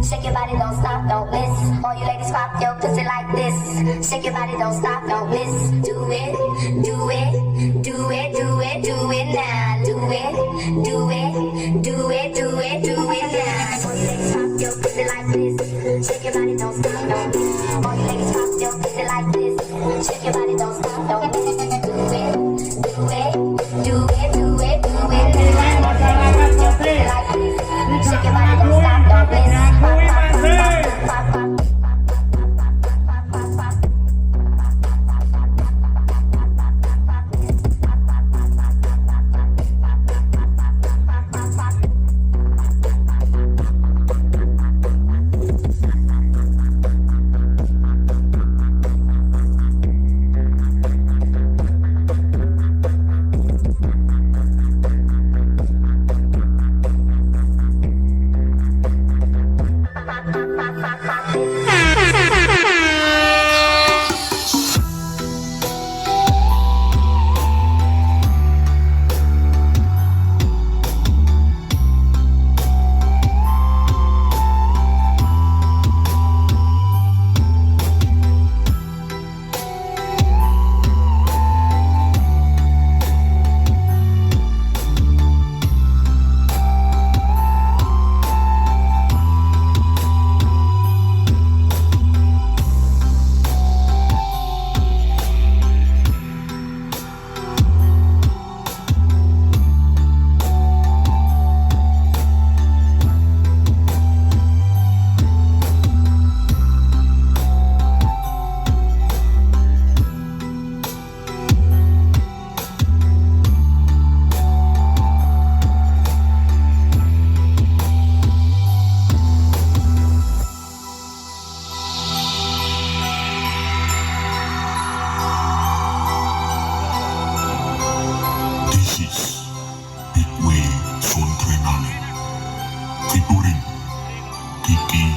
Shake your body, don't stop, don't miss. All you ladies pop your pussy like this. Shake your body, don't stop, don't miss. Do it, do it, do it, do it, do it now. Do it, do it, do it, do it, do it now. All you ladies pop your pussy like this. Shake your body, don't stop, don't miss. All you ladies pop your pussy like this. Shake your body, don't stop, don't miss. Do it, do it, do it, do it, do it now. All you ladies pop your pussy like this. Shake your body, don't stop, don't miss. Pop, pop, pop, pop, pop, pop. Featuring Kiki